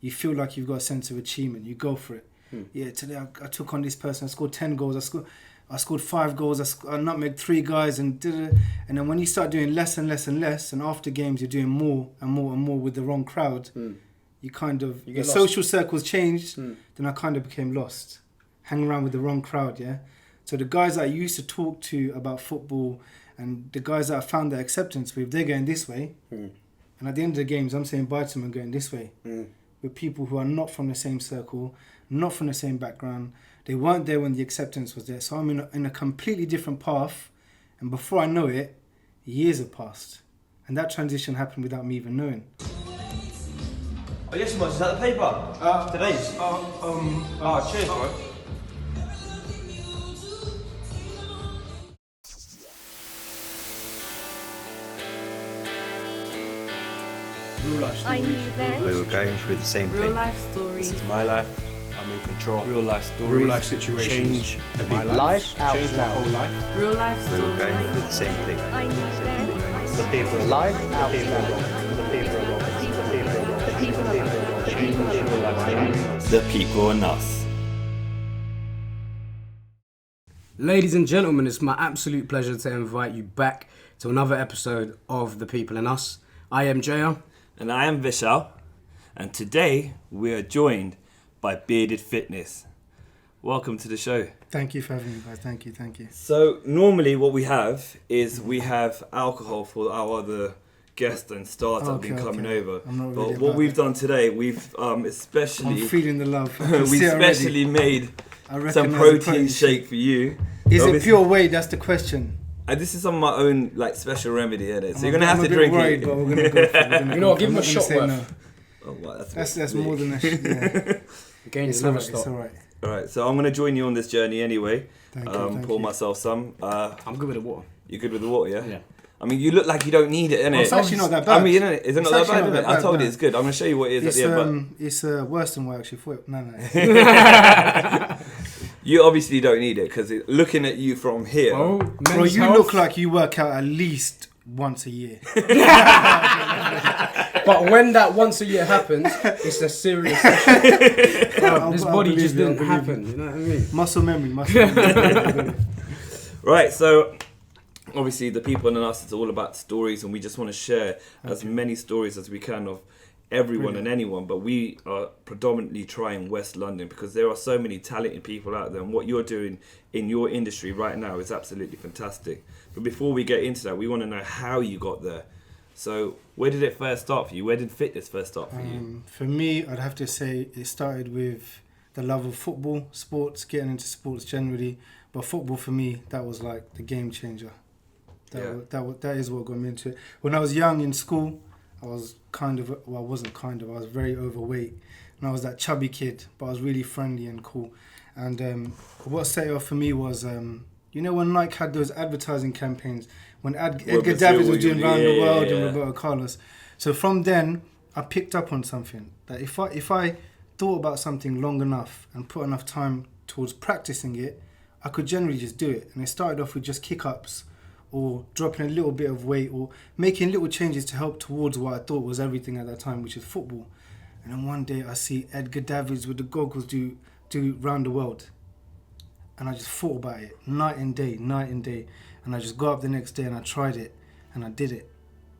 you feel like you've got a sense of achievement. You go for it. Yeah, today I took on this person. I scored 10 goals. I scored 5 goals. I nutmegged 3 guys and then when you start doing less and less and less, and after games you're doing more and more and more with the wrong crowd, you kind of the social circles changed. Then I kind of became lost, hanging around with the wrong crowd. Yeah, so the guys that I used to talk to about football and the guys that I found that acceptance with, they're going this way, and at the end of the games I'm saying bye to them and going this way with people who are not from the same circle, not from the same background. They weren't there when the acceptance was there. So I'm in a completely different path. And before I know it, years have passed. And that transition happened without me even knowing. Oh yes, Maz, is that the paper? Today's? Cheers, bro. Real life stories. We were going through the same Real thing. life stories. This is my life. I'm in control. Real life stories. Real life situations. Change My life. Changed my whole life. Real life We were stories. going through the same thing. The people alive, the people the people and us. Ladies and gentlemen, it's my absolute pleasure to invite you back to another episode of The People and Us. I am Jaya. And I am Vishal. And today we are joined by Bearded Fitness. Welcome to the show. Thank you for having me, guys. Thank you. So normally what we have is we have alcohol for our other guests and stars that have been coming over. I'm not But really what about we've that. done today, we've especially I'm feeling the love. we specially made I recognise some the protein shake for you. Is it Obviously- pure whey? That's the question. This is some of my own like special remedy in it. So I'm you're gonna have a to bit drink worried, it. but we're gonna go for it. You know what, give him a shot worth. No. Oh, wow, That's more than a yeah. Again, It's you never alright. stop. It's alright. All right, so I'm gonna join you on this journey anyway. Thank you. Pour myself some. I'm good with the water. You're good with the water, yeah? Yeah. I mean, you look like you don't need it, innit? It's actually not that bad. I mean, innit? Is it not that It's bad? actually not Innit? that I bad, told you no. it's good. I'm gonna show you what it is It's at the end. it's worse than what I actually thought. No. But you obviously don't need it because looking at you from here, Oh, Bro, you look like you work out at least once a year. But when that once a year happens, it's a serious session. This I'll body believe just you, I'll didn't believe happen. You know what I mean? Muscle memory. right? So obviously, the people and us, it's all about stories, and we just want to share as many stories as we can of everyone and anyone. But we are predominantly trying West London because there are so many talented people out there, and what you're doing in your industry right now is absolutely fantastic. But before we get into that, we want to know how you got there. So where did it first start for you? Where did fitness first start for you? For me, I'd have to say it started with the love of football, sports, getting into sports generally. But football for me, that was like the game changer. That is what got me into it. When I was young in school, I was I was very overweight. And I was that chubby kid, but I was really friendly and cool. And what set it off for me was, you know when Nike had those advertising campaigns, when Edgar Davids was doing Round the World and Roberto Carlos. So from then, I picked up on something. That if I thought about something long enough and put enough time towards practicing it, I could generally just do it. And it started off with just kick-ups or dropping a little bit of weight or making little changes to help towards what I thought was everything at that time, which is football. And then one day I see Edgar Davids with the goggles do Round the World. And I just thought about it night and day. And I just got up the next day and I tried it and I did it.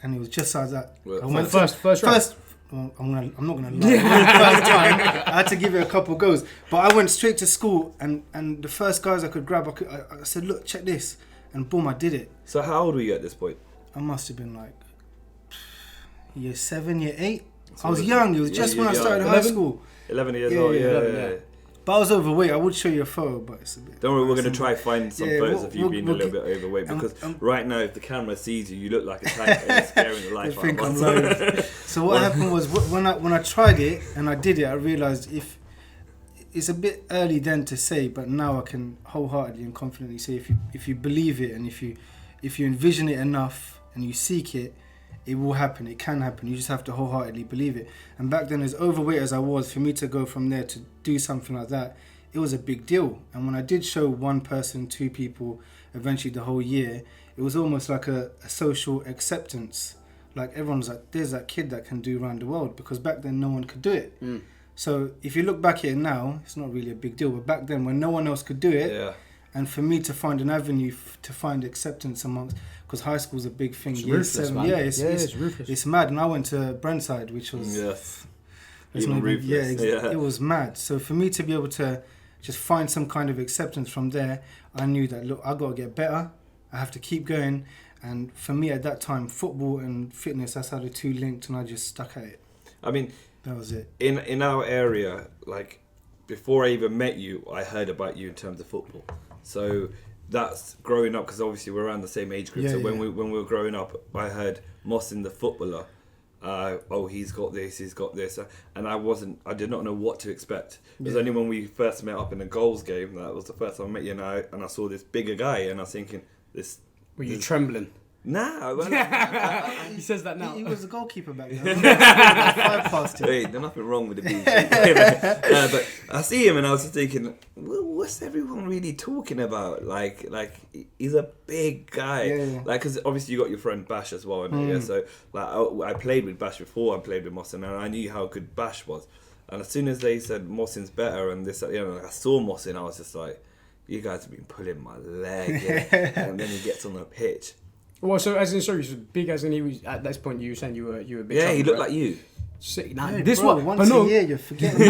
And it was just like that. Well, I went first well, I'm not gonna lie. First time, I had to give it a couple goes. But I went straight to school and the first guys I could grab, I said, look, check this. And boom, I did it. So how old were you at this point? I must have been like year 7, year 8. I was young. It was just when I started high school. 11 years Yeah, old, yeah, yeah. But I was overweight. I would show you a photo, but it's a bit... Don't worry, we're going to try find some Yeah, photos of you we'll- being we'll a little bit overweight because right now, if the camera sees you, you look like a tank and it's scaring the They life out think I'm of us. loaded. So what happened was when I tried it and I did it, I realised if it's a bit early then to say, but now I can wholeheartedly and confidently say if you believe it and if you envision it enough and you seek it, it will happen. It can happen. You just have to wholeheartedly believe it. And back then, as overweight as I was, for me to go from there to do something like that, it was a big deal. And when I did show one person, 2 people, eventually the whole year, it was almost like a social acceptance. Like everyone's like, there's that kid that can do Round the World, because back then no one could do it. So if you look back at it now, it's not really a big deal. But back then, when no one else could do it, Yeah. and for me to find an avenue to find acceptance amongst, because high school's a big thing. It's Year ruthless, 7, man. yeah, It's ruthless. it's mad. And I went to Brentside, which was Yes. it's Even not even- ruthless. Yeah. it was mad. So for me to be able to just find some kind of acceptance from there, I knew that look, I got to get better. I have to keep going. And for me at that time, football and fitness, that's how the two linked, and I just stuck at it. I mean, That was it. in our area, like before I even met you, I heard about you in terms of football. So that's growing up, because obviously we're around the same age group. Yeah, so yeah. when we were growing up, I heard Mohsin the footballer. Oh, he's got this, and I did not know what to expect. It was only when we first met up in a goals game that was the first time I met you, and I saw this bigger guy, and I was thinking, this. Were you trembling? Nah, He says that now. He was the goalkeeper back then. Five past him. Wait, there's nothing wrong with the beat. But I see him and I was just thinking, well, what's everyone really talking about? Like he's a big guy. Yeah. Like, because obviously you got your friend Bash as well. And yeah, so like I played with Bash before I played with Mohsin, and I knew how good Bash was. And as soon as they said Mohsin's better and this, I saw Mohsin, I was just like, you guys have been pulling my leg. Yeah. And then he gets on the pitch. Well, so as in, sorry, so big as in he was at this point. You were saying you were a bit. Yeah, he chubby, looked right? like you. Sick. Nah, Hey, this bro, one, once but no, a year you're forgetting.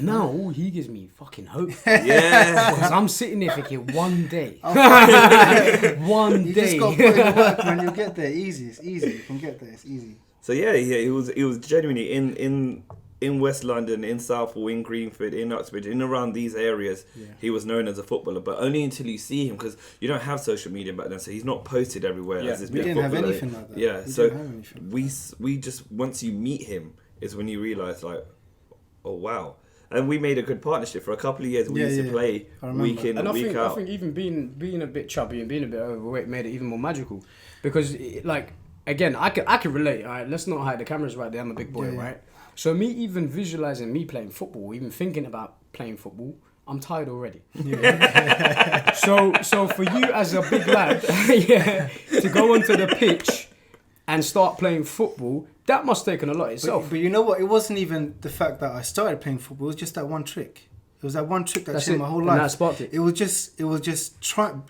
now he gives me fucking hope. Yeah. Because I'm sitting there thinking, one day, You just got to put in the work, man. You'll get there. Easy. It's easy. You can get there. It's easy. So yeah, he was genuinely in West London, in Southall, in Greenford, in Uxbridge, in around these areas. Yeah. He was known as a footballer, but only until you see him, because you don't have social media back then, so he's not posted everywhere Yeah. as this We big didn't have footballer. anything like that. Yeah, We so didn't have anything. we just, once you meet him is when you realise, like, oh wow. And we made a good partnership for a couple of years. We used to play I remember. week in And and week I out. think even being a bit chubby and being a bit overweight made it even more magical, because like again I could relate. All right, let's not hide, the camera's right there. I'm a big boy, Yeah. right? So me even visualizing me playing football, even thinking about playing football, I'm tired already. So for you as a big lad, yeah, to go onto the pitch and start playing football, that must have taken a lot itself. But you know what? It wasn't even the fact that I started playing football. It was just that one trick. It was that one trick that That's changed it. my whole And life. that sparked it. It was just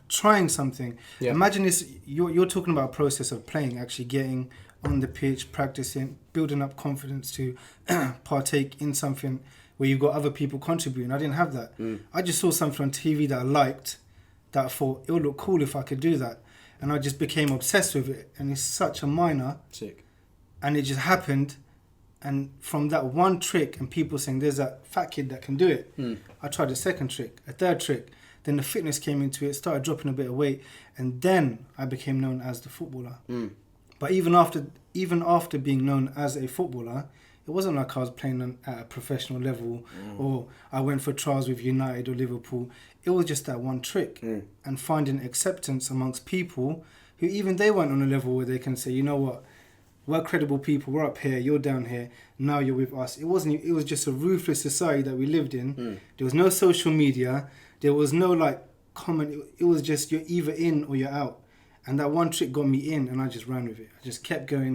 trying something. Yeah. Imagine this. You're talking about a process of playing, actually getting on the pitch, practicing, building up confidence to partake in something where you've got other people contributing. I didn't have that. I just saw something on TV that I liked, that I thought it would look cool if I could do that, and I just became obsessed with it. And it's such a minor. Sick. And it just happened, and from that one trick and people saying there's that fat kid that can do it, I tried a second trick, a third trick, then the fitness came into it, started dropping a bit of weight, and then I became known as the footballer. But even after being known as a footballer, it wasn't like I was playing at a professional level or I went for trials with United or Liverpool. It was just that one trick and finding acceptance amongst people who even they weren't on a level where they can say, you know what, we're credible people, we're up here, you're down here, now you're with us. It was just a ruthless society that we lived in. There was no social media, there was no like comment, it was just you're either in or you're out. And that one trick got me in, and I just ran with it. I just kept going.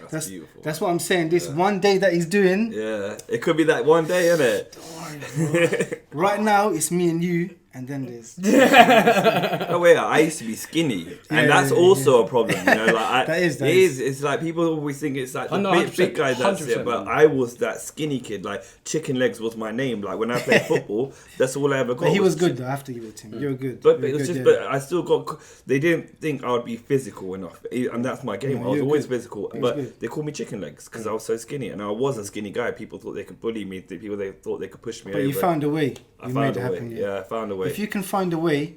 That's beautiful. That's what I'm saying. This one day that he's doing, Yeah, it could be that one day, isn't it? right now, it's me and you, and then there's... Oh wait, I used to be skinny, and that's also a problem. You know, like That is. It's like people always think it's like the I know, big guy that's 100%, it, but I was that skinny kid. Like chicken legs was my name. Like when I played football, that's all I ever got. But he was good, though. I have to give it to him. You're good. But You're it was good, just, yeah. but I still got. They didn't think I would be physical enough, and that's my game. Yeah, I was you're always good. physical, He was but good. they called me chicken legs because I was so skinny, and I was a skinny guy. People thought they could bully me. People they thought they could push me But over. you found a way. I You found made it a way. happen. Yeah, I found a way. If you can find a way,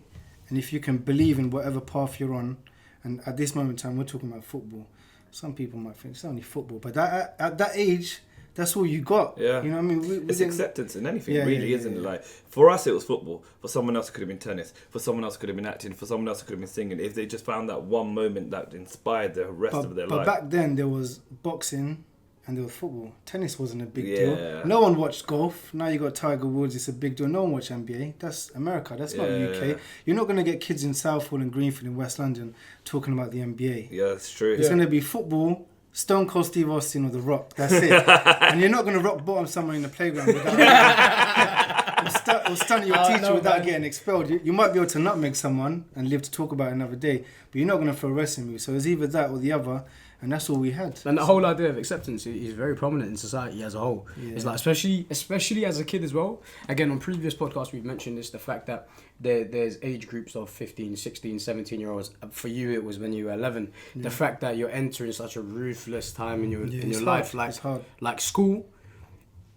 and if you can believe in whatever path you're on, and at this moment in time, we're talking about football. Some people might think it's only football, but at that age, that's all you got. Yeah. You know what I mean? We It's didn't- acceptance in anything, Yeah, really, yeah, isn't it? yeah. Like for us, it was football. For someone else, it could have been tennis. For someone else, it could have been acting. For someone else, it could have been singing. If they just found that one moment that inspired the rest of their But life. back then, there was boxing and there was football. Tennis wasn't a big Yeah. deal. No one watched golf. Now you got Tiger Woods. It's a big deal. No one watched NBA. That's America. That's not Yeah. UK. You're not going to get kids in Southall and Greenfield in West London talking about the NBA. Yeah, that's true. It's going to be football Stone Cold Steve Austin or The Rock. That's it. And you're not going to rock bottom someone in the playground without or stun your teacher without getting expelled. You might be able to nutmeg someone and live to talk about it another day, but you're not going to throw a wrestling move. So it's either that or the other, and that's all we had. And the whole idea of acceptance is very prominent in society as a whole. Yeah. It's like, especially as a kid as well. Again, on previous podcasts, we've mentioned this, the fact that there's age groups of 15, 16, 17-year-olds. For you, it was when you were 11. Yeah. The fact that you're entering such a ruthless time in your life, like school,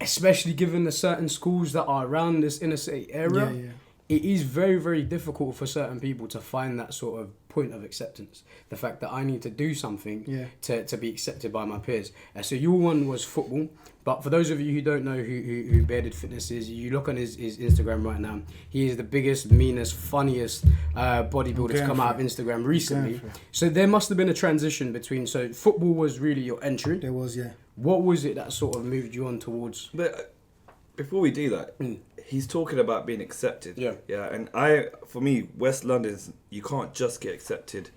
especially given the certain schools that are around this inner city area, it is very, very difficult for certain people to find that sort of point of acceptance. The fact that I need to do something to be accepted by my peers. So your one was football. But for those of you who don't know who Bearded Fitness is, you look on his Instagram right now. He is the biggest, meanest, funniest bodybuilder to come out of Instagram recently. So there must have been a transition between. So football was really your entry. There was, yeah. What was it that sort of moved you on towards? But before we do that, he's talking about being accepted. Yeah. Yeah, and for me, West London's, you can't just get accepted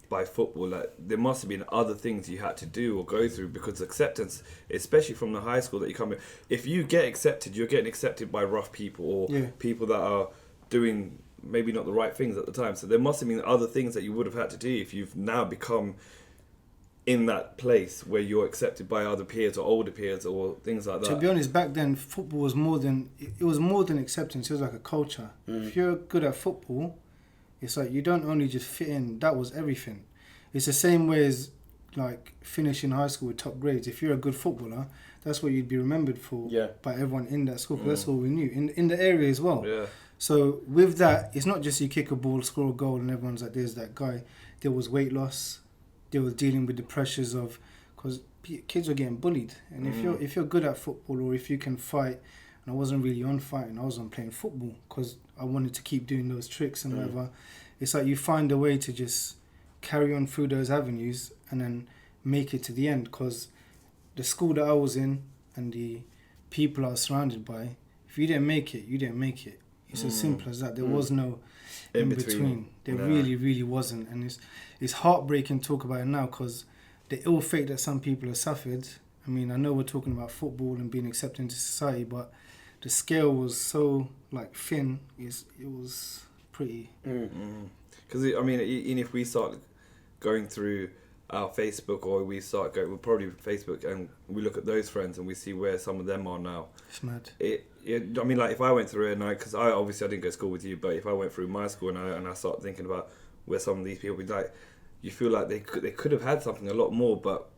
by football. Like, there must have been other things you had to do or go through, because acceptance, especially from the high school that you come in, if you get accepted, you're getting accepted by rough people or people that are doing maybe not the right things at the time. So there must have been other things that you would have had to do if you've now become in that place where you're accepted by other peers or older peers or things like that. To be honest, back then football was more than acceptance. It was like a culture. If you're good at football, it's like you don't only just fit in. That was everything. It's the same way as like finishing high school with top grades. If you're a good footballer, that's what you'd be remembered for by everyone in that school. That's all we knew in the area as well. Yeah. So with that, it's not just you kick a ball, score a goal, and everyone's like, "There's that guy." There was weight loss. They were dealing with the pressures of, because kids were getting bullied, and if you're good at football or if you can fight, and I wasn't really on fighting, I was on playing football because I wanted to keep doing those tricks and whatever. It's like you find a way to just carry on through those avenues and then make it to the end, because the school that I was in and the people I was surrounded by, if you didn't make it, you didn't make it. It's as simple as that. There was no in between. There really, really wasn't. And it's heartbreaking to talk about it now, because the ill fate that some people have suffered, I mean, I know we're talking about football and being accepted into society, but the scale was so like thin, it was pretty... Because, I mean, even if we start going through our Facebook, or we start going, we'll probably Facebook, and we look at those friends and we see where some of them are now. It's mad. I mean, like, if I went through it, and because I didn't go to school with you, but if I went through my school and I start thinking about where some of these people be, like, you feel like they could have had something a lot more, but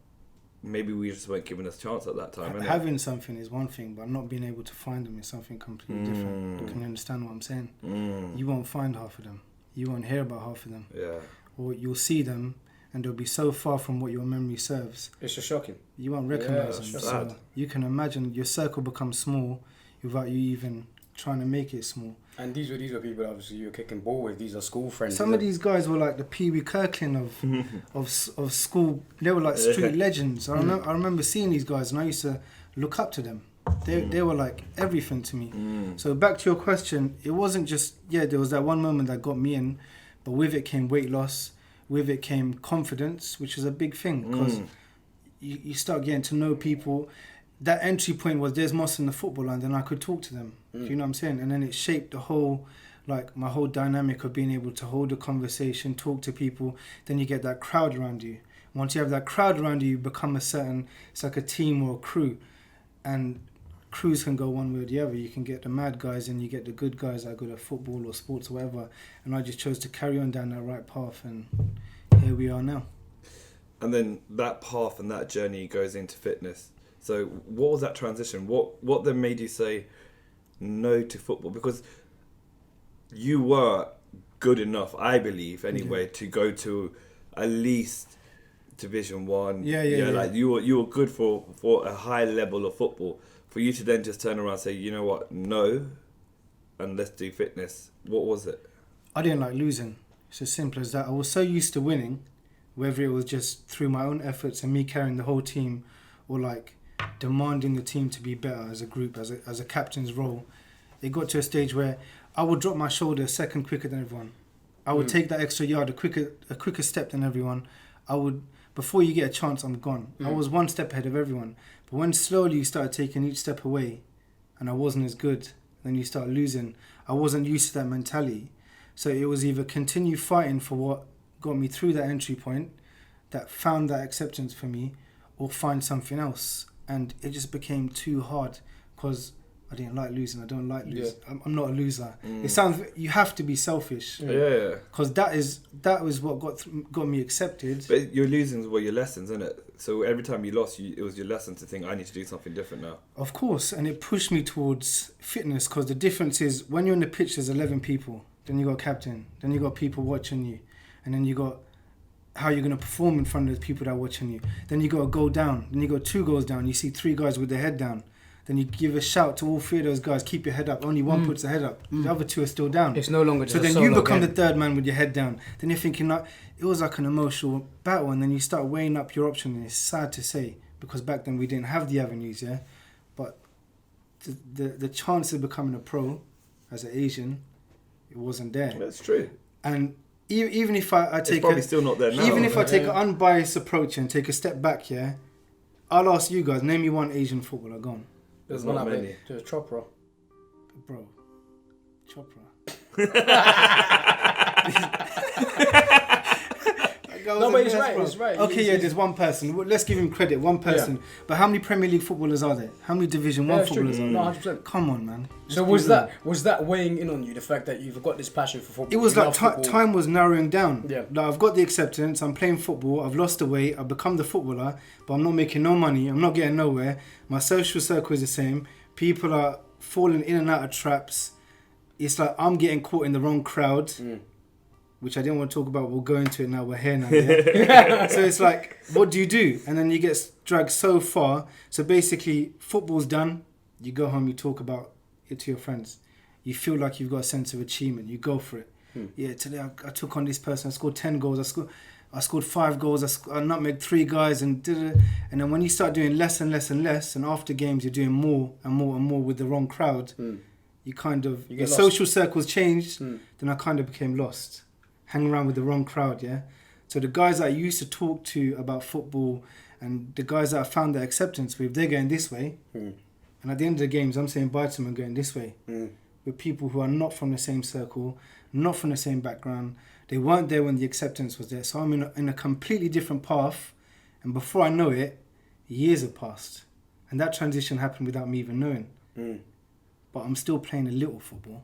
maybe we just weren't given us a chance at that time. Having something is one thing, but not being able to find them is something completely different. Can you understand what I'm saying? You won't find half of them. You won't hear about half of them. Yeah. Or you'll see them, and they'll be so far from what your memory serves. It's just shocking. You won't recognise them. So you can imagine your circle becomes small without you even trying to make it small. And these were people obviously you were kicking ball with. These are school friends. Some of these guys were like the Pee Wee Kirkland of school. They were like street legends. I remember seeing these guys, and I used to look up to them. They were like everything to me. So back to your question, it wasn't just there was that one moment that got me in, but with it came weight loss. With it came confidence, which is a big thing, because you start getting to know people. That entry point was there's Moss in the football, and then I could talk to them. Do you know what I'm saying? And then it shaped the whole, like my whole dynamic of being able to hold a conversation, talk to people. Then you get that crowd around you. Once you have that crowd around you, you become it's like a team or a crew. And crews can go one way or the other. You can get the mad guys and you get the good guys that are good at football or sports or whatever. And I just chose to carry on down that right path, and here we are now. And then that path and that journey goes into fitness. So what was that transition? What then made you say no to football? Because you were good enough, I believe, anyway, to go to at least Division 1. Yeah. Like you were good for a high level of football. For you to then just turn around and say, you know what, no, and let's do fitness. What was it? I didn't like losing. It's as simple as that. I was so used to winning, whether it was just through my own efforts and me carrying the whole team, or like demanding the team to be better as a group, as a captain's role. It got to a stage where I would drop my shoulder a second quicker than everyone. I would take that extra yard a quicker step than everyone. before you get a chance, I'm gone. I was one step ahead of everyone. But when slowly you started taking each step away, and I wasn't as good, then you start losing. I wasn't used to that mentality. So it was either continue fighting for what got me through that entry point, that found that acceptance for me, or find something else. And it just became too hard because I didn't like losing. I don't like losing. I'm not a loser. It sounds, you have to be selfish. Yeah. Because that was what got me accepted. But your losings were your lessons, isn't it? So every time you lost, it was your lesson to think, I need to do something different now. Of course, and it pushed me towards fitness because the difference is when you're in the pitch, there's 11 people. Then you got captain. Then you got people watching you. And then you got how you're going to perform in front of the people that are watching you. Then you got to go down. Then you got 2 goals down. You see 3 guys with their head down. Then you give a shout to all 3 of those guys, keep your head up. Only one puts the head up. The other 2 are still down. It's no longer just so then you become the third man with your head down. Then you're thinking, like, it was like an emotional battle, and then you start weighing up your options, and it's sad to say, because back then we didn't have the avenues, yeah? But the chance of becoming a pro as an Asian, it wasn't there. That's true. And even if I take it's probably still not there now. Even if I take an unbiased approach and take a step back, yeah, I'll ask you guys, name me one Asian footballer. Go on. There's not many. There's chopra. Bro. Chopra. No, but it's right, it's right. Okay, yeah, there's one person. Well, let's give him credit, one person. Yeah. But how many Premier League footballers are there? How many Division 1 footballers are there? No, 100%. Come on, man. So was that weighing in on you, the fact that you've got this passion for football? It was like time was narrowing down. Yeah. Like, I've got the acceptance, I'm playing football, I've lost the weight, I've become the footballer, but I'm not making no money, I'm not getting nowhere. My social circle is the same. People are falling in and out of traps. It's like I'm getting caught in the wrong crowd. Which I didn't want to talk about. We'll go into it now. We're here now. Yeah? So it's like, what do you do? And then you get dragged so far. So basically, football's done. You go home, you talk about it to your friends. You feel like you've got a sense of achievement. You go for it. Yeah, today I took on this person. I scored 10 goals. I scored 5 goals. I nutmegged 3 guys. And then when you start doing less and less and less, and after games you're doing more and more and more with the wrong crowd, you kind of, your social circles changed. Then I kind of became lost. Hang around with the wrong crowd, yeah? So the guys that I used to talk to about football and the guys that I found that acceptance with, they're going this way. And at the end of the games, I'm saying bye to them and going this way. With people who are not from the same circle, not from the same background. They weren't there when the acceptance was there. So I'm in a completely different path. And before I know it, years have passed. And that transition happened without me even knowing. But I'm still playing a little football,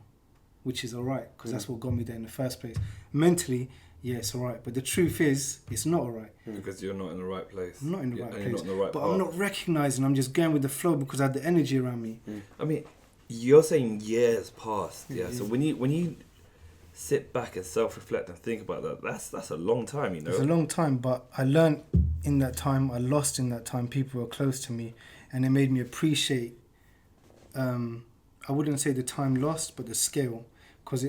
which is all right, because that's what got me there in the first place. Mentally, yeah, it's all right. But the truth is, it's not all right. Because you're not in the right place. I'm not in the right place. You're not in the right but path. I'm not recognising, I'm just going with the flow because I had the energy around me. I mean, you're saying years passed, yeah? So when you sit back and self-reflect and think about that, that's a long time, you know? It's a long time, but I learned in that time, I lost in that time, people were close to me, and it made me appreciate, I wouldn't say the time lost, but the scale. Because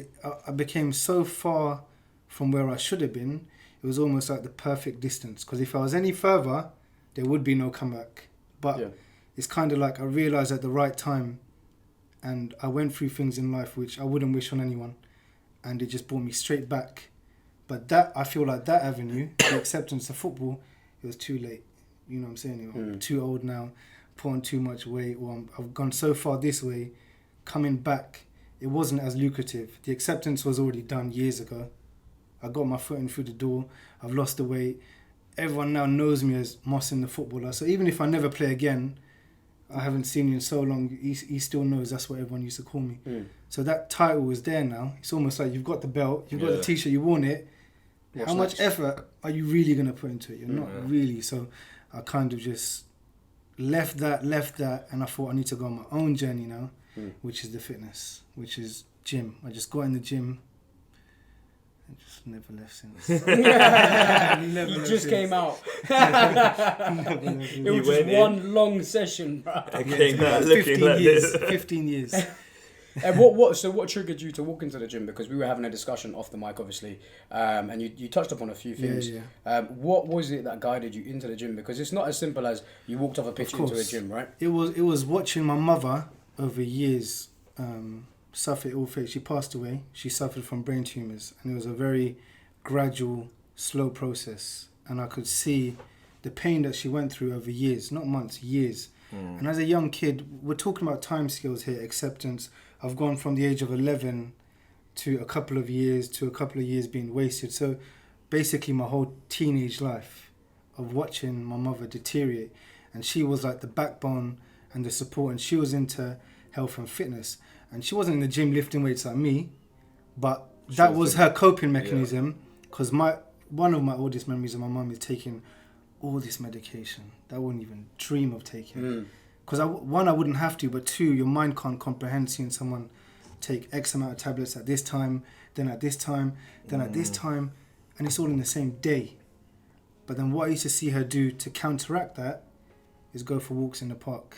I became so far from where I should have been, it was almost like the perfect distance. Because if I was any further, there would be no comeback. But it's kind of like I realised at the right time, and I went through things in life which I wouldn't wish on anyone, and it just brought me straight back. But that, I feel like that avenue, the acceptance of football, it was too late. You know what I'm saying? I'm too old now, put on too much weight, or I've gone so far this way, coming back, it wasn't as lucrative. The acceptance was already done years ago. I got my foot in through the door. I've lost the weight. Everyone now knows me as Mohsin the footballer. So even if I never play again, I haven't seen you in so long, he still knows that's what everyone used to call me. So that title is there now. It's almost like you've got the belt, you've got the t-shirt, you worn it. How much effort are you really going to put into it? You're not really. So I kind of just left that, and I thought I need to go on my own journey now. Which is the fitness, which is gym. I just got in the gym and just never left since. You just came out. It was just one long session, bro. I came out looking like years, this. 15 years. And what triggered you to walk into the gym? Because we were having a discussion off the mic, obviously, and you touched upon a few things. What was it that guided you into the gym? Because it's not as simple as you walked off a pitch into a gym, right? It was watching my mother over years suffer ill fate. She passed away. She suffered from brain tumours, and it was a very gradual, slow process. And I could see the pain that she went through over years, not months, years. And as a young kid, we're talking about time scales here, acceptance. I've gone from the age of 11 to a couple of years being wasted. So basically my whole teenage life of watching my mother deteriorate. And she was like the backbone and the support, and she was into health and fitness. And she wasn't in the gym lifting weights like me, but that was her coping mechanism. Because one of my oldest memories of my mum is taking all this medication that I wouldn't even dream of taking. Because one, I wouldn't have to, but two, your mind can't comprehend seeing someone take X amount of tablets at this time, then at this time, then at this time, and it's all in the same day. But then what I used to see her do to counteract that is go for walks in the park,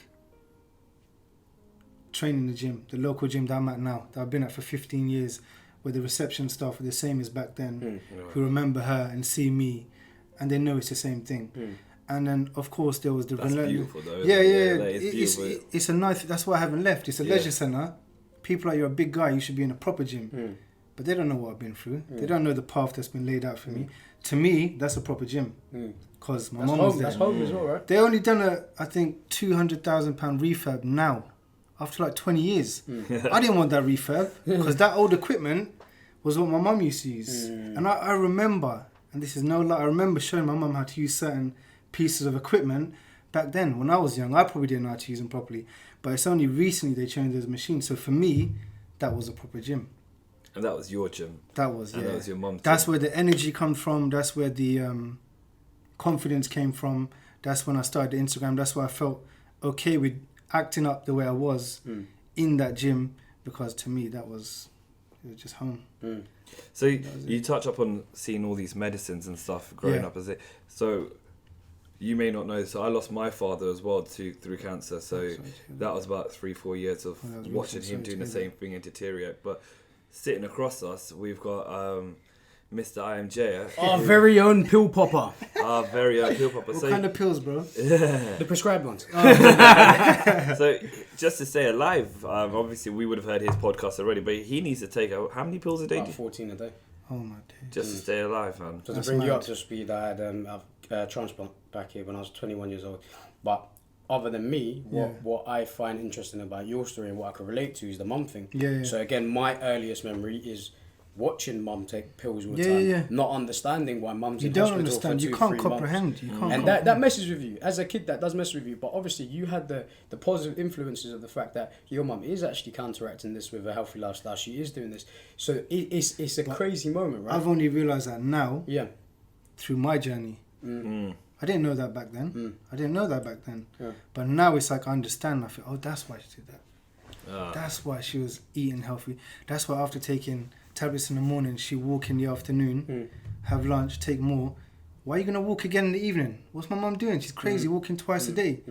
train in the gym, the local gym that I'm at now, that I've been at for 15 years, where the reception staff are the same as back then, who remember her and see me, and they know it's the same thing. And then, of course, there was the That's beautiful, though. Yeah. Beautiful. It's a nice. That's why I haven't left. It's a leisure centre. People are, you're a big guy. You should be in a proper gym. But they don't know what I've been through. They don't know the path that's been laid out for me. To me, that's a proper gym. Because my mum was there. That's home as well, right? They only done I think, £200,000 refurb now, after like 20 years. I didn't want that refurb because that old equipment was what my mum used to use. And I remember, and this is no lie, I remember showing my mum how to use certain pieces of equipment back then. When I was young, I probably didn't know how to use them properly. But it's only recently they changed those machines. So for me, that was a proper gym. And that was your gym. That was, and that was your mum's That's gym. where the energy comes from. That's where the confidence came from. That's when I started the Instagram. That's why I felt okay with acting up the way I was in that gym, because to me it was just home. So you touch up on seeing all these medicines and stuff growing up as it. So you may not know. So I lost my father as well through cancer. So that was about 3-4 years of watching him doing the same thing and deteriorate. But sitting across us, we've got Mr. IMJ. Our very own pill popper. Our very own pill popper. What kind of pills, bro? The prescribed ones. So just to stay alive, obviously we would have heard his podcast already, but he needs to take how many pills a day? About 14 a day. Oh my days. Just to stay alive, man. So to bring you up to speed, I had a transplant back here when I was 21 years old. But other than me, what I find interesting about your story and what I can relate to is the mum thing. So again, my earliest memory is watching mum take pills all the time, not understanding why mum's in hospital understand. for 2-3 You can't months. comprehend. You can't. And that messes with you. As a kid, that does mess with you. But obviously, you had the positive influences of the fact that your mum is actually counteracting this with a healthy lifestyle. She is doing this. So it's a crazy moment, right? I've only realised that now. Yeah. Through my journey. I didn't know that back then. But now it's like I understand. I feel, oh, that's why she did that. That's why she was eating healthy. That's why after taking tablets in the morning, she walk in the afternoon, have lunch, take more. Why are you going to walk again in the evening? What's my mum doing? She's crazy, walking twice a day.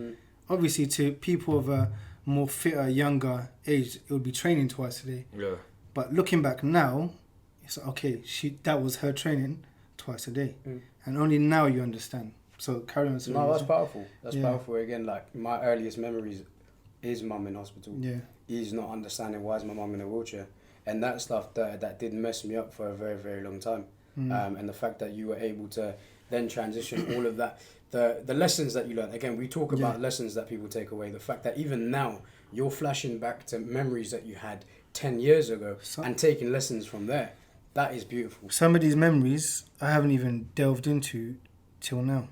Obviously, to people of a more fitter, younger age, it would be training twice a day. Yeah. But looking back now, it's like, okay, that was her training twice a day. And only now you understand. So carry on. No, that's powerful. That's powerful. Again, like my earliest memories is mum in hospital. Is not understanding why is my mum in a wheelchair. And that stuff that did mess me up for a very, very long time. And the fact that you were able to then transition all of that, the lessons that you learned. Again, we talk about lessons that people take away. The fact that even now, you're flashing back to memories that you had 10 years ago and taking lessons from there. That is beautiful. Some of these memories I haven't even delved into till now.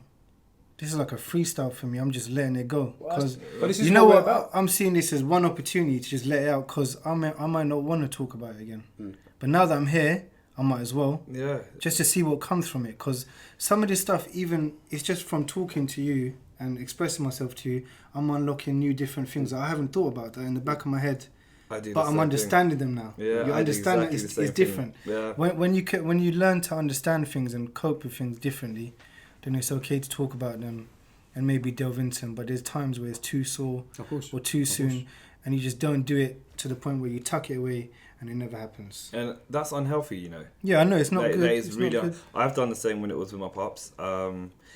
This is like a freestyle for me. I'm just letting it go. Because you know what? I'm seeing this as one opportunity to just let it out, because I might not want to talk about it again. But now that I'm here, I might as well. Yeah. Just to see what comes from it. Because some of this stuff, even, it's just from talking to you and expressing myself to you, I'm unlocking new different things that I haven't thought about that in the back of my head. But I'm understanding them now. Yeah, you understand that it's different. Yeah. When you learn to understand things and cope with things differently, then it's okay to talk about them and maybe delve into them. But there's times where it's too sore or too soon, and you just don't do it to the point where you tuck it away and it never happens. And that's unhealthy, you know. Yeah, I know, it's not good. That is really I've done the same when it was with my pops.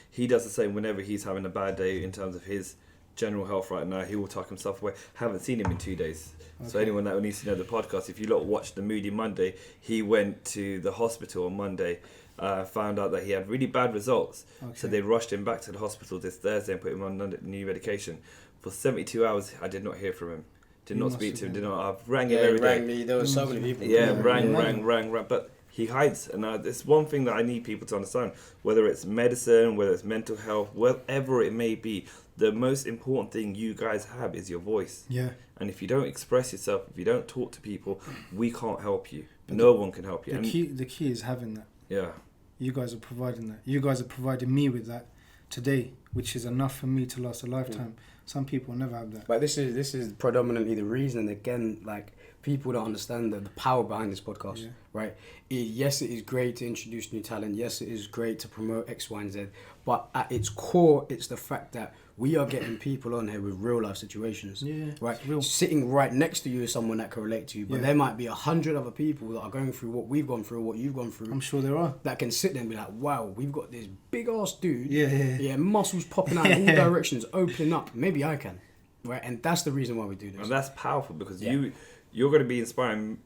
He does the same whenever he's having a bad day in terms of his general health right now. He will tuck himself away. Haven't seen him in 2 days. Okay. So anyone that needs to know the podcast, if you lot watch the Moody Monday, he went to the hospital on Monday found out that he had really bad results. Okay. So they rushed him back to the hospital this Thursday and put him on new medication. For 72 hours, I did not hear from him. Did not speak to him. I've rang him every day. Me. There were so many people. Rang. But he hides. And it's one thing that I need people to understand. Whether it's medicine, whether it's mental health, whatever it may be, the most important thing you guys have is your voice. Yeah. And if you don't express yourself, if you don't talk to people, we can't help you. No one can help you. The key is having that. Yeah. You guys are providing that. You guys are providing me with that today, which is enough for me to last a lifetime. Some people never have that. But this is predominantly the reason, and again, like, people don't understand the power behind this podcast, right? Yes, it is great to introduce new talent. Yes, it is great to promote X, Y, and Z. But at its core, it's the fact that we are getting people on here with real life situations, right? Real. Sitting right next to you is someone that can relate to you, but there might be 100 other people that are going through what we've gone through, what you've gone through. I'm sure there are. That can sit there and be like, wow, we've got this big ass dude, Yeah. muscles popping out in all directions, opening up. Maybe I can, right? And that's the reason why we do this. And that's powerful because you're going to be inspiring,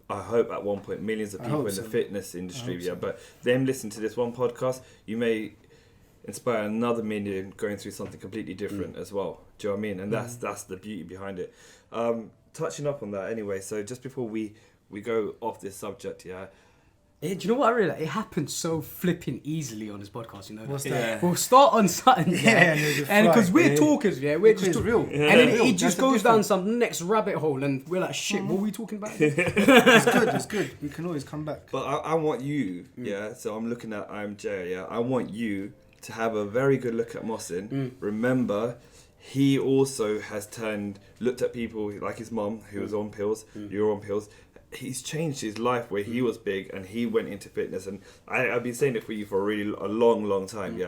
I hope, at one point, millions of people in the fitness industry. But them listening to this one podcast, you may inspire another million going through something completely different as well. Do you know what I mean? And that's the beauty behind it. Touching up on that anyway, so just before we go off this subject, Do you know what I realised? It happens so flipping easily on this podcast, you know. What's that? We'll start on something, and because we're talkers, we're just real. and then it just goes down some next rabbit hole, and we're like, shit, what are we talking about? It's good. We can always come back. But I want you, so I'm looking at IMJ, I want you to have a very good look at Mohsin. Remember, he also has looked at people like his mum, who was on pills, you're on pills. He's changed his life where he was big and he went into fitness, and I've been saying it for you for a long time.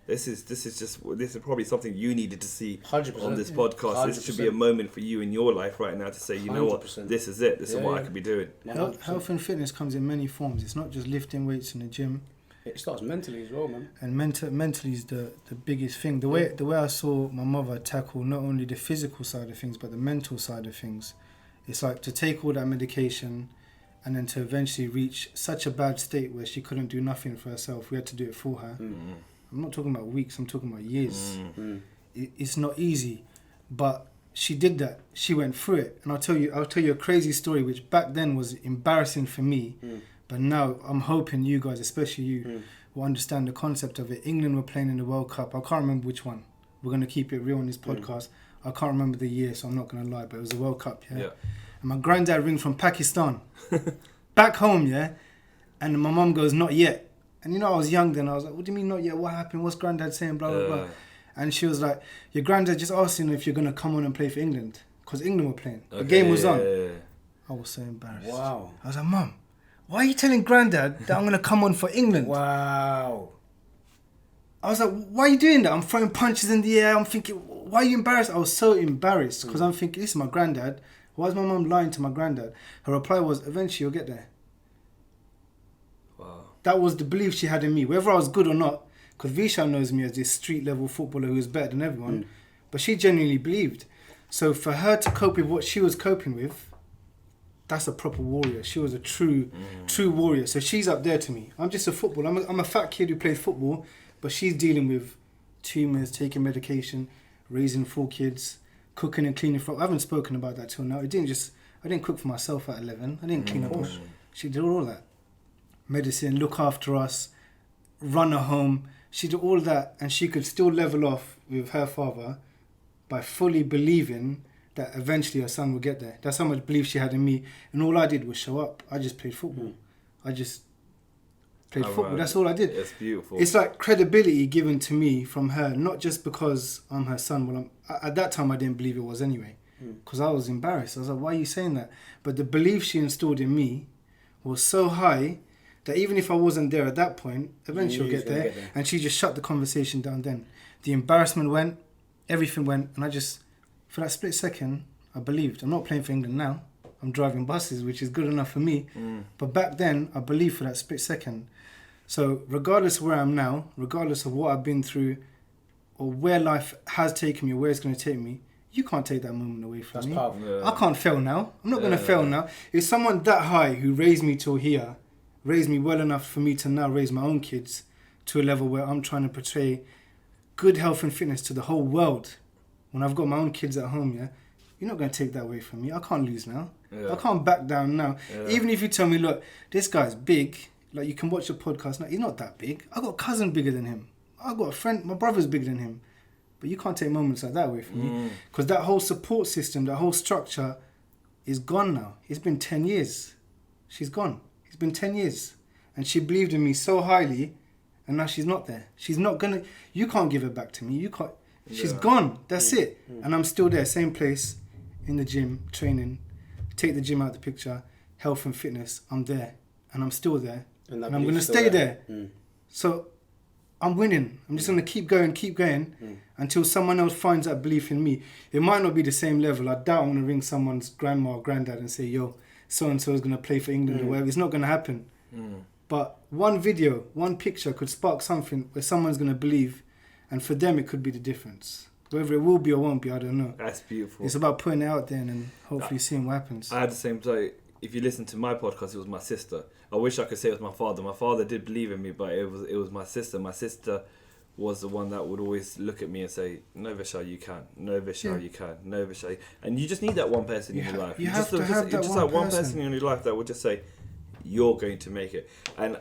This is probably something you needed to see 100%. on this podcast. 100%. This should be a moment for you in your life right now to say, you know what, 100%. this is it. This is what I could be doing. Health and fitness comes in many forms. It's not just lifting weights in the gym. It starts mentally as well, man. And mentally is the biggest thing. The way I saw my mother tackle not only the physical side of things but the mental side of things. It's like to take all that medication and then to eventually reach such a bad state where she couldn't do nothing for herself. We had to do it for her. I'm not talking about weeks, I'm talking about years. It's not easy, but she did that. She went through it. And I'll tell you a crazy story, which back then was embarrassing for me. But now I'm hoping you guys, especially you, will understand the concept of it. England were playing in the World Cup. I can't remember which one. We're going to keep it real on this podcast. I can't remember the year, so I'm not going to lie, but it was the World Cup, And my granddad rings from Pakistan, back home, and my mum goes, not yet. And I was young then, I was like, what do you mean not yet? What happened? What's granddad saying? Blah, blah, blah. And she was like, your granddad just asking if you're going to come on and play for England, because England were playing. The game was on. I was so embarrassed. Wow. I was like, Mum, why are you telling granddad that I'm going to come on for England? Wow. I was like, why are you doing that? I'm throwing punches in the air. I'm thinking, why are you embarrassed? I was so embarrassed because I'm thinking, this is my granddad. Why is my mum lying to my granddad? Her reply was, eventually you'll get there. Wow. That was the belief she had in me, whether I was good or not, because Vishal knows me as this street level footballer who was better than everyone, but she genuinely believed. So for her to cope with what she was coping with, that's a proper warrior. She was a true warrior. So she's up there to me. I'm just a footballer. I'm a fat kid who plays football, but she's dealing with tumours, taking medication, raising 4 kids, cooking and cleaning for. I haven't spoken about that till now. I didn't cook for myself at 11. I didn't clean up. She did all that. Medicine, look after us, run a home. She did all that, and she could still level off with her father by fully believing that eventually her son would get there. That's how much belief she had in me. And all I did was show up. I just played football. I just played football. Right. That's all I did. It's beautiful. It's like credibility given to me from her, not just because I'm her son. Well, at that time I didn't believe it was anyway, because I was embarrassed. I was like, why are you saying that? But the belief she instilled in me was so high that even if I wasn't there at that point, eventually I'll get there. And she just shut the conversation down then. The embarrassment went, everything went, and I just, for that split second, I believed. I'm not playing for England now. I'm driving buses, which is good enough for me. But back then, I believed for that split second. So regardless of where I am now, regardless of what I've been through, or where life has taken me, or where it's going to take me, you can't take that moment away from me. Powerful. I can't fail now. I'm not going to fail now. If someone that high who raised me till here raised me well enough for me to now raise my own kids to a level where I'm trying to portray good health and fitness to the whole world. When I've got my own kids at home, yeah, you're not going to take that away from me. I can't lose now. I can't back down now. Even if you tell me, look, this guy's big, like you can watch the podcast now, he's not that big. I got a cousin bigger than him. I got a friend, my brother's bigger than him. But you can't take moments like that away from me. Because that whole support system, that whole structure is gone now. It's been 10 years. She's gone. It's been 10 years. And she believed in me so highly, and now she's not there. She's not gonna, you can't give her back to me. You can't, she's gone. That's it. And I'm still there, same place, in the gym, training. Take the gym out of the picture, health and fitness, I'm there. And I'm still there. And I'm gonna stay there. So I'm winning. I'm just going to keep going until someone else finds that belief in me. It might not be the same level. I doubt I'm going to ring someone's grandma or granddad and say, yo, so-and-so is going to play for England or whatever. It's not going to happen. But one video, one picture could spark something where someone's going to believe, and for them it could be the difference. Whether it will be or won't be, I don't know. That's beautiful. It's about putting it out there and then hopefully seeing what happens. I had the same thing. If you listen to my podcast, it was my sister. I wish I could say it was my father. My father did believe in me, but it was my sister. My sister was the one that would always look at me and say, "No, Vishal, you can. No, Vishal, you can. No, Vishal." And you just need that one person in your life. You have to have that one person in your life that will just say, "You're going to make it." And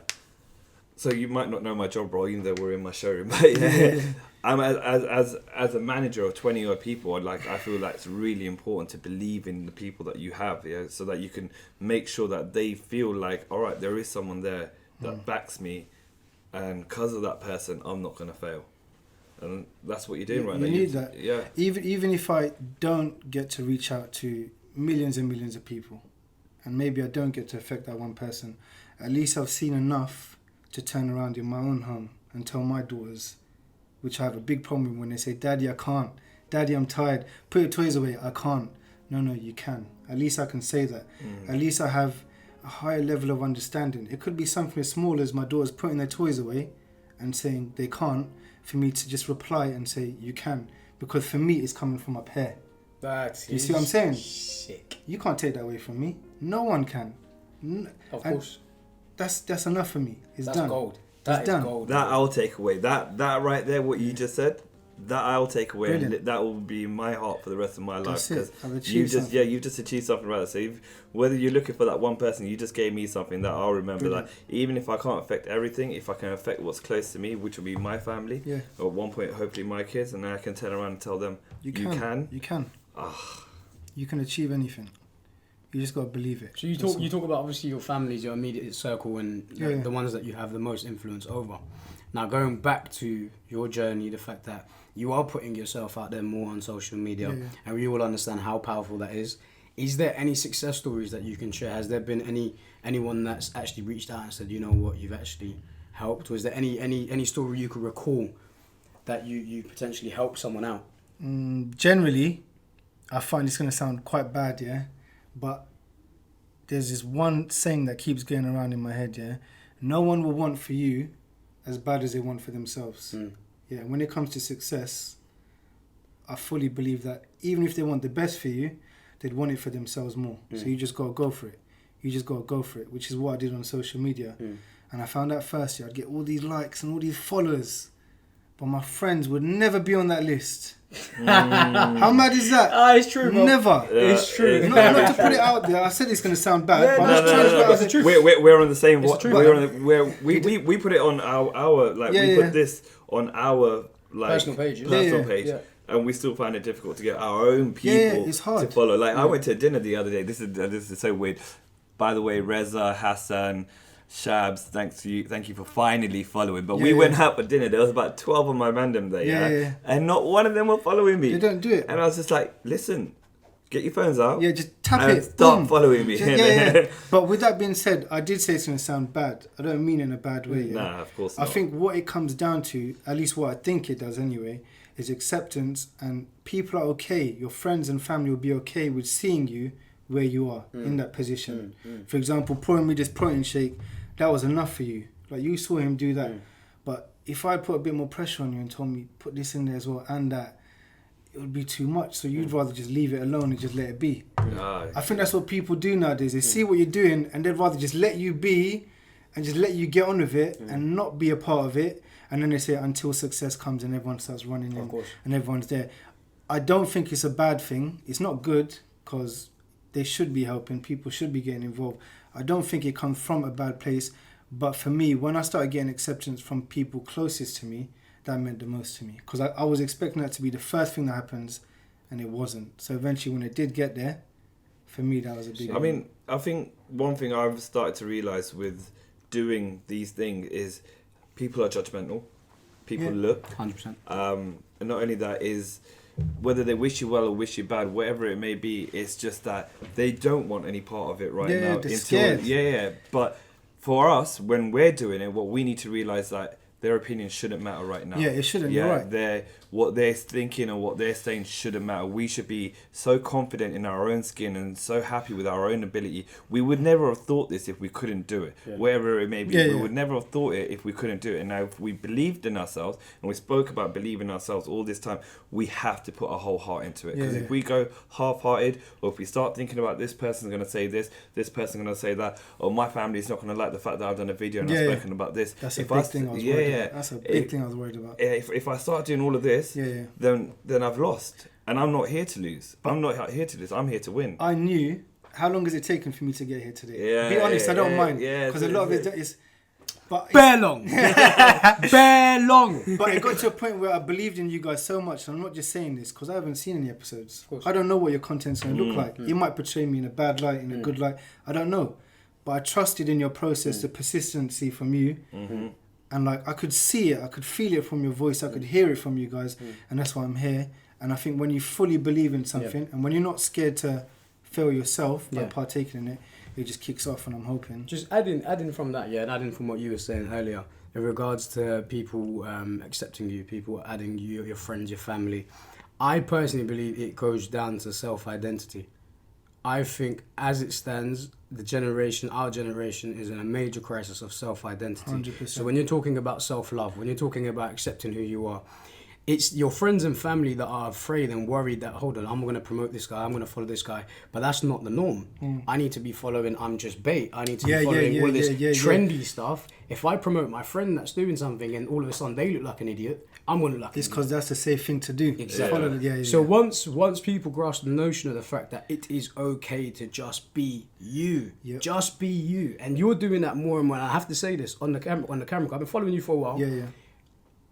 so you might not know my job role, even though we're in my showroom. But I'm as a manager of 20 odd people, I feel like it's really important to believe in the people that you have, so that you can make sure that they feel like, all right, there is someone there that backs me, and because of that person, I'm not going to fail. And that's what you're doing right now. You need that. Yeah. Even if I don't get to reach out to millions and millions of people, and maybe I don't get to affect that one person, at least I've seen enough to turn around in my own home and tell my daughters, which I have a big problem with when they say, "Daddy, I can't. Daddy, I'm tired. Put your toys away." I can't. No, you can. At least I can say that. At least I have a higher level of understanding. It could be something as small as my daughters putting their toys away and saying they can't, for me to just reply and say, "You can." Because for me, it's coming from up here. You see what I'm saying? Sick. You can't take that away from me. No one can. Of course. That's enough for me. It's That's done. gold. That is done. gold. That I'll take away. That right there, what you just said, that I'll take away. Brilliant. And that will be in my heart for the rest of my life. That's it. I've You've achieved just achieved something right. So whether you're looking for that one person, you just gave me something that I'll remember. Brilliant. That even if I can't affect everything, if I can affect what's close to me, which will be my family, or at one point hopefully my kids, and then I can turn around and tell them, you can. You can achieve anything. You just got to believe it. So you talk about obviously your family's your immediate circle and the ones that you have the most influence over. Now going back to your journey, the fact that you are putting yourself out there more on social media, and we all understand how powerful that is. Is there any success stories that you can share? Has there been anyone that's actually reached out and said, you know what, you've actually helped? Or is there any story you could recall that you potentially helped someone out? Generally, I find it's going to sound quite bad, but there's this one saying that keeps going around in my head, no one will want for you as bad as they want for themselves. When it comes to success, I fully believe that even if they want the best for you, they'd want it for themselves more. So you just got to go for it. Which is what I did on social media. And I found out first year I'd get all these likes and all these followers, but my friends would never be on that list. How mad is that? It's true, bro. Never. It's true. Not to put it out there. I said it's going to sound bad, but I'm just trying to put it as the truth. We're on the same. It's the truth. We put it on our we put this on our personal page. Page. And we still find it difficult to get our own people it's hard. to follow. Like I went to dinner the other day. This is so weird. By the way, Reza, Hassan, Shabs, thank you for finally following. But we went out for dinner. There was about 12 of my random there, and not one of them were following me. They don't do it. And I was just like, listen, get your phones out. Just tap and it. Stop following me. But with that being said, I did say it's going to sound bad. I don't mean in a bad way. Nah, of course not. I think what it comes down to, at least what I think it does anyway, is acceptance, and people are okay. Your friends and family will be okay with seeing you where you are in that position. For example, pouring me this protein shake, that was enough for you. Like you saw him do that. But if I put a bit more pressure on you and told me put this in there as well and that, it would be too much. So you'd rather just leave it alone and just let it be. I think that's what people do nowadays. They see what you're doing and they'd rather just let you be and just let you get on with it and not be a part of it. And then they say until success comes and everyone starts running in and everyone's there. I don't think it's a bad thing. It's not good because they should be helping. People should be getting involved. I don't think it comes from a bad place. But for me, when I started getting acceptance from people closest to me, that meant the most to me. Because I was expecting that to be the first thing that happens, and it wasn't. So eventually when it did get there, for me, that was a big... I mean, I think one thing I've started to realise with doing these things is people are judgmental. People look. 100%. And not only that is... whether they wish you well or wish you bad, whatever it may be, it's just that they don't want any part of it now. They're scared. But for us, when we're doing it, what we need to realise that their opinion shouldn't matter right now. Yeah, it shouldn't. You're right. What they're thinking and what they're saying shouldn't matter. We should be so confident in our own skin and so happy with our own ability. We would never have thought this if we couldn't do it. Yeah. Wherever it may be, we would never have thought it if we couldn't do it. And now if we believed in ourselves, and we spoke about believing in ourselves all this time, we have to put our whole heart into it. Because if we go half-hearted, or if we start thinking about this person's going to say this person's going to say that, or my family's not going to like the fact that I've done a video and I've spoken about this. That's a big thing I was worried about. That's a big thing I was worried about. If I start doing all of this, then I've lost. And I'm not here to lose. I'm not here to lose. I'm here to win. I knew... How long has it taken for me to get here today? Be honest, I don't mind. Because a lot of it is... Bare long. Bare long. But it got to a point where I believed in you guys so much. I'm not just saying this because I haven't seen any episodes. I don't know what your content's going to look like. You might portray me in a bad light, in a good light. I don't know. But I trusted in your process, the persistency from you. And like I could see it, I could feel it from your voice, I could hear it from you guys, and that's why I'm here. And I think when you fully believe in something, and when you're not scared to fail yourself by partaking in it, it just kicks off. And I'm hoping. Just adding from that, and adding from what you were saying earlier in regards to people accepting you, people adding you, your friends, your family. I personally believe it goes down to self-identity. I think as it stands, our generation is in a major crisis of self-identity. 100%. So when you're talking about self-love, when you're talking about accepting who you are, it's your friends and family that are afraid and worried that, hold on, I'm going to promote this guy, I'm going to follow this guy. But that's not the norm. I need to be following, I'm just bait. I need to be following all this trendy stuff. If I promote my friend that's doing something and all of a sudden they look like an idiot, I'm going to look like it's because that's the safe thing to do. Exactly. So once people grasp the notion of the fact that it is okay to just be you, just be you, and you're doing that more and more. And I have to say this on the camera. I've been following you for a while.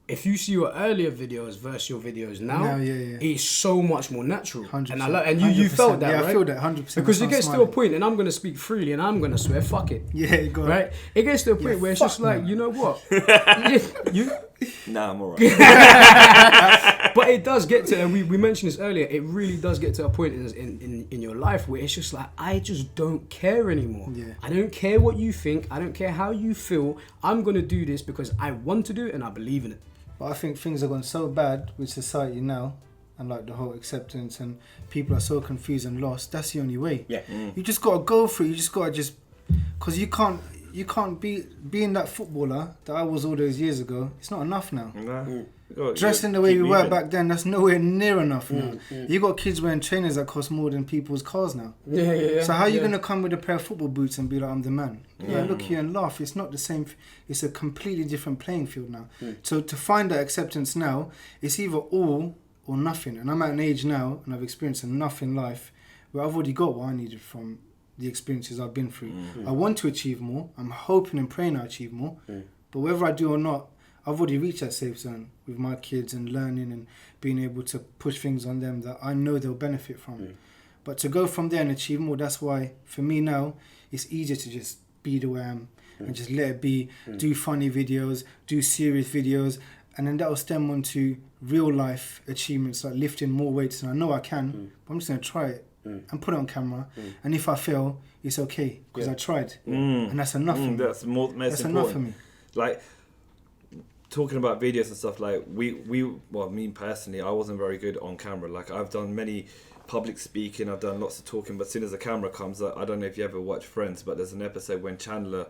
If you see your earlier videos versus your videos now, it's so much more natural. 100%. And you felt that, right? I feel that 100%. Because it gets to a point, and I'm going to speak freely, and I'm going to swear, fuck it. Go on. Right? It gets to a point where it's just like, you know what? you... Nah, I'm alright. But it does get to, and we mentioned this earlier, it really does get to a point in your life where it's just like, I just don't care anymore. I don't care what you think. I don't care how you feel. I'm going to do this because I want to do it and I believe in it. But I think things have gone so bad with society now, and like the whole acceptance, and people are so confused and lost. That's the only way. You just gotta go for it. You just gotta because you can't be being that footballer that I was all those years ago. It's not enough now. Dressing the way we were back then, that's nowhere near enough now. You got kids wearing trainers that cost more than people's cars now. So how are you gonna come with a pair of football boots and be like, I'm the man? Look here and laugh. It's not the same. It's a completely different playing field now. So to find that acceptance now, it's either all or nothing. And I'm at an age now, and I've experienced enough in life where I've already got what I needed from the experiences I've been through. I want to achieve more. I'm hoping and praying I achieve more. But whether I do or not, I've already reached that safe zone with my kids and learning and being able to push things on them that I know they'll benefit from. But to go from there and achieve more, that's why for me now, it's easier to just be the way I am and just let it be, do funny videos, do serious videos, and then that will stem on to real life achievements like lifting more weights than I know I can, but I'm just going to try it and put it on camera. And if I fail, it's okay because I tried. And that's enough for me. That's enough for me. Like, talking about videos and stuff, like me personally, I wasn't very good on camera. Like, I've done many public speaking, I've done lots of talking, but as soon as the camera comes up, I don't know if you ever watch Friends, but there's an episode when Chandler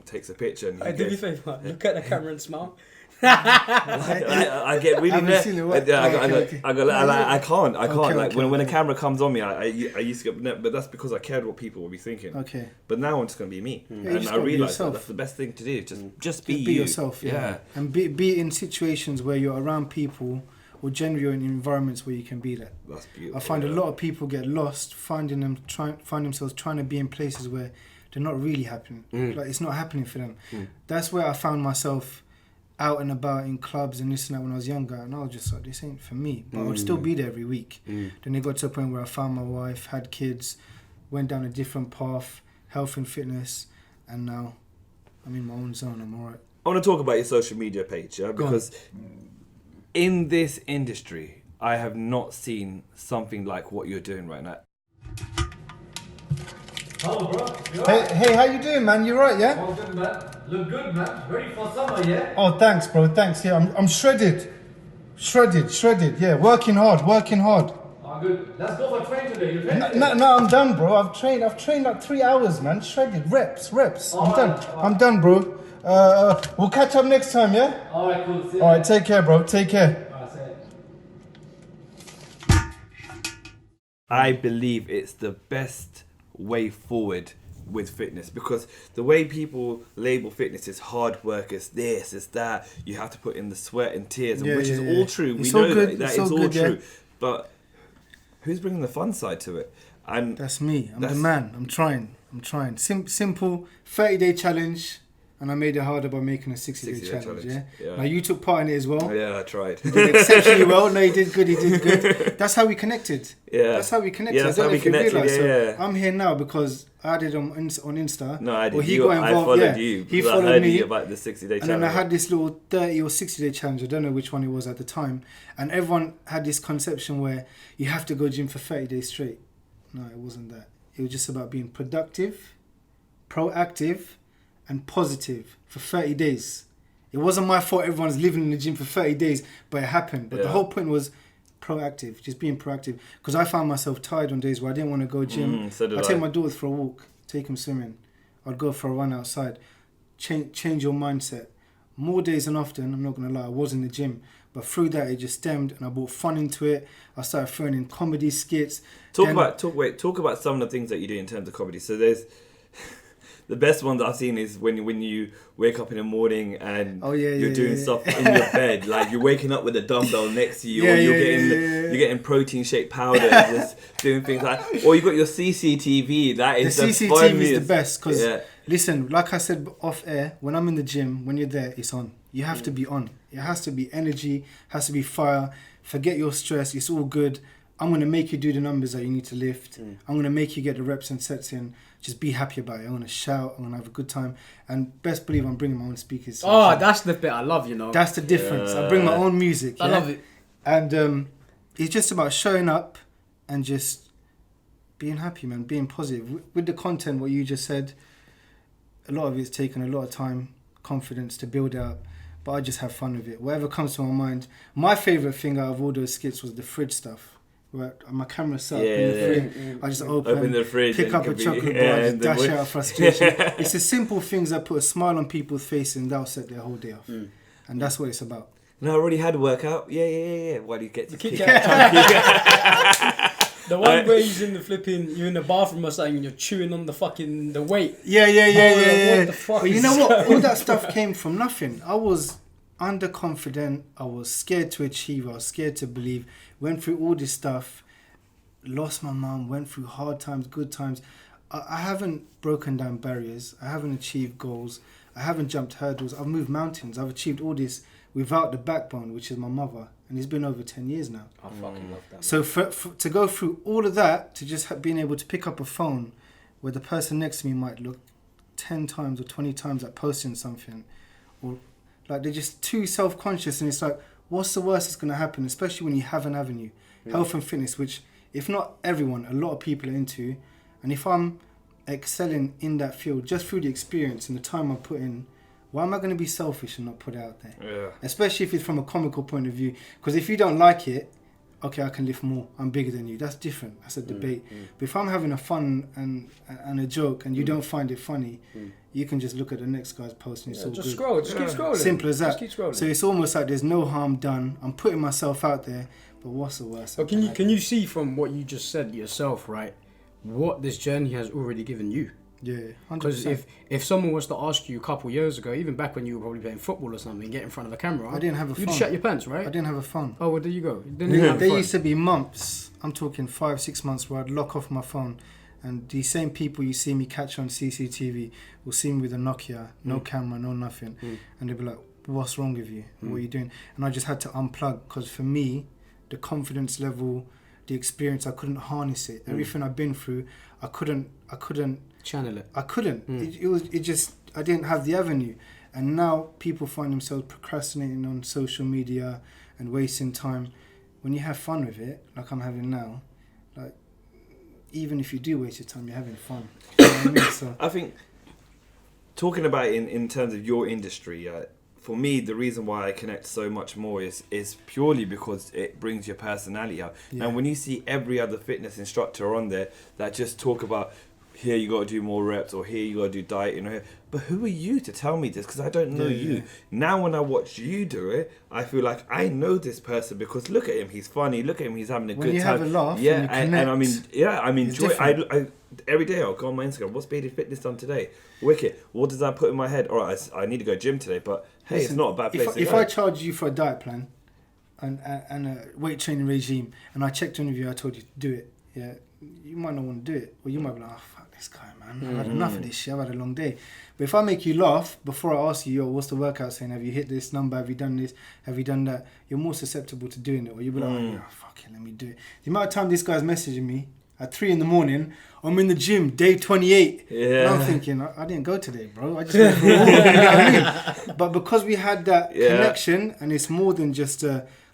takes a picture and Hey, do me a favour. Look at the camera and smile. I get really haven't seen it, what? I can't. Okay, Like okay, when a okay. camera comes on me, I used to get, but that's because I cared what people would be thinking. Okay. But now I'm just gonna be me, you and just I gotta be realized yourself. that's the best thing to do. Just be Just you. be yourself, Yeah. And be in situations where you're around people, or generally you're in environments where you can be that. That's beautiful. I find a lot of people get lost, find themselves trying to be in places where they're not really happening. Like it's not happening for them. That's where I found myself out and about in clubs and this and that when I was younger, and I was just like, this ain't for me. But I would still be there every week. Then it got to a point where I found my wife, had kids, went down a different path, health and fitness, and now I'm in my own zone. I'm alright. I want to talk about your social media page, yeah, because in this industry, I have not seen something like what you're doing right now. Hello, bro. You Hey, how you doing, man? You right, yeah? all good, man? Look good, man. Ready for summer, yeah? Oh, thanks, bro. Thanks. Yeah, I'm shredded. Yeah, working hard. Oh, good. Let's go for train today. You ready? No, I'm done, bro. I've trained like 3 hours, man. Shredded. Reps. I'm done, bro. We'll catch up next time, yeah? Alright, cool. See you. Alright, take care, bro. Take care. Alright, say it. I believe it's the best way forward with fitness, because the way people label fitness is hard work, it's this, it's that, you have to put in the sweat and tears, which is all true. It's we all know good. that It's is all all good, yeah. true, but who's bringing the fun side to it? And That's me. I'm the man. I'm trying. Simple 30-day challenge, and I made it harder by making a 60-day challenge. Yeah. Now you took part in it as well. yeah, I tried. You did exceptionally well. No, you did good. That's how we connected. Yeah. That's how we connected. Yeah, that's I don't how know we if you connected, realise. yeah. So I'm here now because I did on Insta. No, I did. Well, he got involved. I followed yeah. you. He because I followed heard me. you about the 60-day challenge. And then I had this little 30 or 60-day challenge. I don't know which one it was at the time. And everyone had this conception where you have to go gym for 30 days straight. No, it wasn't that. It was just about being productive, proactive, and positive for 30 days. It wasn't my fault everyone's living in the gym for 30 days, but it happened. But the whole point was proactive, just being proactive. Because I found myself tired on days where I didn't want to go gym. So did I'd I. take my daughters for a walk, take them swimming. I'd go for a run outside. Change your mindset. More days than often, I'm not going to lie, I was in the gym. But through that, it just stemmed and I brought fun into it. I started throwing in comedy skits. Talk about some of the things that you do in terms of comedy. So there's the best one that I've seen is when you wake up in the morning and you're doing stuff in your bed, like you're waking up with a dumbbell next to you, or you're getting protein shake powder, and just doing things like, or you got your CCTV. That is the the CCTV is the best because Yeah. listen, like I said off air, when I'm in the gym, when you're there, it's on. You have to be on. It has to be energy, has to be fire. Forget your stress. It's all good. I'm going to make you do the numbers that you need to lift. I'm going to make you get the reps and sets in. Just be happy about it. I'm going to shout. I'm going to have a good time. And best believe I'm bringing my own speakers. Oh, that's the bit I love, you know. That's the difference. I bring my own music. I love it. And it's just about showing up and just being happy, man. Being positive. With the content, what you just said, a lot of it's taken a lot of time, confidence to build out. But I just have fun with it. Whatever comes to my mind. My favourite thing out of all those skits was the fridge stuff. Where my camera's set up in the fridge. I just open the fridge, pick up a chocolate bar, just dash out frustration. It's the simple things that put a smile on people's face and that'll set their whole day off. And that's what it's about. No, I already had a workout. Yeah. Why do you get to Kick kick out. The one where he's in the flipping, you're in the bathroom or something and you're chewing on the weight. Yeah. What the fuck But you is know what? that? All that stuff came from nothing. I was underconfident. I was scared to achieve. I was scared to believe. Went through all this stuff. Lost my mum. Went through hard times, good times. I haven't broken down barriers. I haven't achieved goals. I haven't jumped hurdles. I've moved mountains. I've achieved all this without the backbone, which is my mother. And it's been over 10 years now. I fucking love that. So for to go through all of that, to just being able to pick up a phone where the person next to me might look 10 times or 20 times at posting something, or like they're just too self-conscious, and it's like, what's the worst that's going to happen, especially when you have an avenue, health and fitness, which if not everyone, a lot of people are into. And if I'm excelling in that field just through the experience and the time I put in, why am I going to be selfish and not put it out there? Yeah. Especially if it's from a comical point of view. Because if you don't like it, okay, I can lift more, I'm bigger than you. That's different. That's a debate. But if I'm having a fun and a joke and you don't find it funny, you can just look at the next guy's post and it's all Just good. scroll. Just keep scrolling. Simple as that. Just keep scrolling. So it's almost like there's no harm done. I'm putting myself out there, but what's the worst? But can you see from what you just said yourself, right, what this journey has already given you? Yeah, 100%. Because if someone was to ask you a couple years ago, even back when you were probably playing football or something, get in front of the camera, I didn't have a you'd phone. shut your pants, right? I didn't have a phone. Oh, well, there you go. Then you have There fun. used to be months, I'm talking 5-6 months, where I'd lock off my phone, and these same people you see me catch on CCTV will see me with a Nokia, no camera, no nothing, and they'll be like, what's wrong with you? What are you doing? And I just had to unplug, because for me, the confidence level, the experience, I couldn't harness it. Everything I've been through, I couldn't channel it. I couldn't. It just, I didn't have the avenue. And now people find themselves procrastinating on social media and wasting time. When you have fun with it, like I'm having now, like, even if you do waste your time, you're having fun. You know what I mean? So, I think talking about it in terms of your industry, for me, the reason why I connect so much more is purely because it brings your personality out. Yeah. And when you see every other fitness instructor on there that just talk about, here you got to do more reps, or here you got to do dieting, or here. But who are you to tell me this? Because I don't know you. Yeah. Now when I watch you do it, I feel like I know this person, because look at him, he's funny. Look at him, he's having a when good you time. have a laugh, Yeah, and and I mean, I'm it's enjoying. different. Every day I'll go on my Instagram. What's Bearded Fitness done today? Wicked. What does that put in my head? All right, I need to go gym today, but hey, Listen, it's not a bad place to if go. I charge you for a diet plan and a weight training regime, and I checked on you, I told you to do it, yeah, you might not want to do it, or you might be like, oh, fuck this guy, man, I've had enough of this shit, I've had a long day. But if I make you laugh before I ask you, yo, what's the workout saying? Have you hit this number? Have you done this? Have you done that? You're more susceptible to doing it, or you'll be like, oh, yeah, fuck it, let me do it. The amount of time this guy's messaging me at 3 a.m, I'm in the gym, day 28. Yeah. And I'm thinking, I didn't go today, bro. I just went for a walk. You know what I mean? But because we had that connection, and it's more than just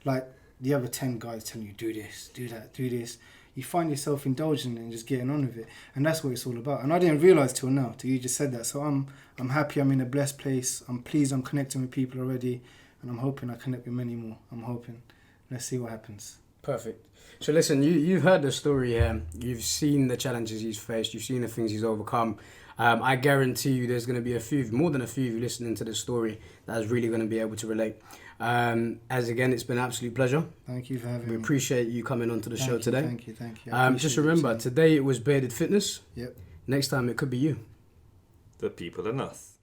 like the other 10 guys telling you, do this, do that, do this. You find yourself indulging and just getting on with it. And that's what it's all about. And I didn't realise till now, till you just said that. So I'm happy, I'm in a blessed place. I'm pleased I'm connecting with people already. And I'm hoping I connect with many more. I'm hoping. Let's see what happens. Perfect. So listen, you've heard the story here. You've seen the challenges he's faced. You've seen the things he's overcome. I guarantee you there's going to be more than a few of you listening to this story that is really going to be able to relate. As again, it's been an absolute pleasure. Thank you for having me. We appreciate you coming onto the show today. Thank you. Just remember, today it was Bearded Fitness. Yep. Next time it could be you. The people and us.